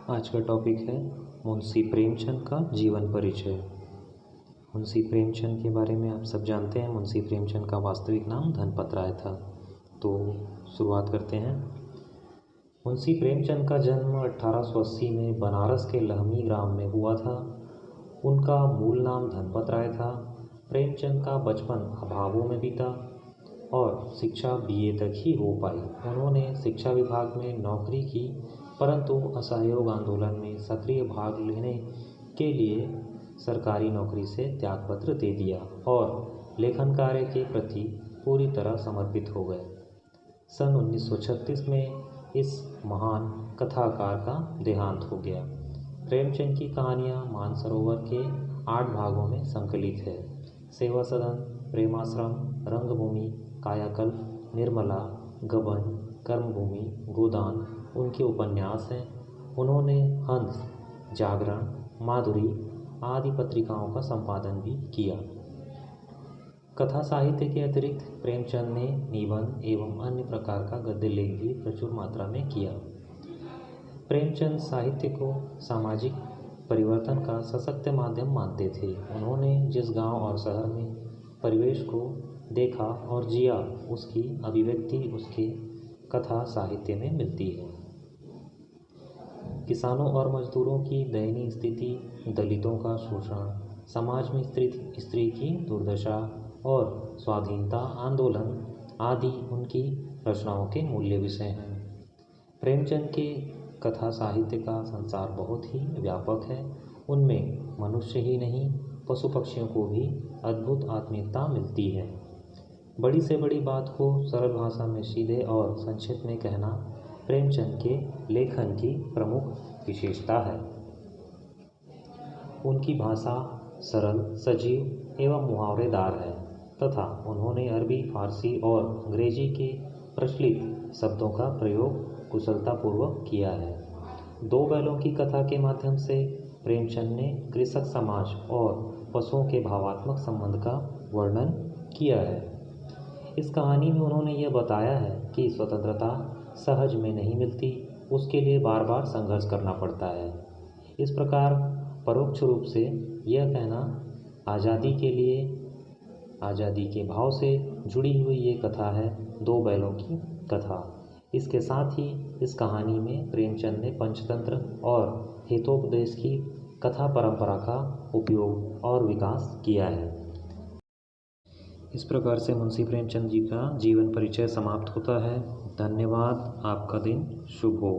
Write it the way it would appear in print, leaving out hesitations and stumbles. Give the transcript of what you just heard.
आज का टॉपिक है मुंशी प्रेमचंद का जीवन परिचय। मुंशी प्रेमचंद के बारे में आप सब जानते हैं। मुंशी प्रेमचंद का वास्तविक नाम धनपत राय था। तो शुरुआत करते हैं। मुंशी प्रेमचंद का जन्म 1880 में बनारस के लहमी ग्राम में हुआ था। उनका मूल नाम धनपत राय था। प्रेमचंद का बचपन अभावों में बीता और शिक्षा बीए तक ही हो पाई। उन्होंने शिक्षा विभाग में नौकरी की, परंतु असहयोग आंदोलन में सक्रिय भाग लेने के लिए सरकारी नौकरी से त्यागपत्र दे दिया और लेखन कार्य के प्रति पूरी तरह समर्पित हो गए। सन 1936 में इस महान कथाकार का देहांत हो गया। प्रेमचंद की कहानियाँ मानसरोवर के 8 भागों में संकलित है। सेवा सदन, प्रेमाश्रम, रंगभूमि, कायाकल्प, निर्मला, गबन, कर्मभूमि, गोदान उनके उपन्यास हैं। उन्होंने हंस, जागरण, माधुरी आदि पत्रिकाओं का संपादन भी किया। कथा साहित्य के अतिरिक्त प्रेमचंद ने निबंध एवं अन्य प्रकार का गद्य लेख भी प्रचुर मात्रा में किया। प्रेमचंद साहित्य को सामाजिक परिवर्तन का सशक्त माध्यम मानते थे। उन्होंने जिस गांव और शहर में परिवेश को देखा और जिया, उसकी अभिव्यक्ति उसके कथा साहित्य में मिलती है। किसानों और मजदूरों की दयनीय स्थिति, दलितों का शोषण, समाज में स्त्री की दुर्दशा और स्वाधीनता आंदोलन आदि उनकी रचनाओं के मूल्य विषय हैं। प्रेमचंद के कथा साहित्य का संसार बहुत ही व्यापक है। उनमें मनुष्य ही नहीं, पशु पक्षियों को भी अद्भुत आत्मीयता मिलती है। बड़ी से बड़ी बात को सरल भाषा में सीधे और संक्षिप्त में कहना प्रेमचंद के लेखन की प्रमुख विशेषता है। उनकी भाषा सरल, सजीव एवं मुहावरेदार है तथा उन्होंने अरबी, फारसी और अंग्रेजी के प्रचलित शब्दों का प्रयोग कुशलतापूर्वक किया है। 2 बैलों की कथा के माध्यम से प्रेमचंद ने कृषक समाज और पशुओं के भावात्मक संबंध का वर्णन किया है। इस कहानी में उन्होंने यह बताया है कि स्वतंत्रता सहज में नहीं मिलती, उसके लिए बार बार संघर्ष करना पड़ता है। इस प्रकार परोक्ष रूप से यह कहना आज़ादी के भाव से जुड़ी हुई ये कथा है 2 बैलों की कथा। इसके साथ ही इस कहानी में प्रेमचंद ने पंचतंत्र और हितोपदेश की कथा परंपरा का उपयोग और विकास किया है। इस प्रकार से मुंशी प्रेमचंद जी का जीवन परिचय समाप्त होता है। धन्यवाद। आपका दिन शुभ हो।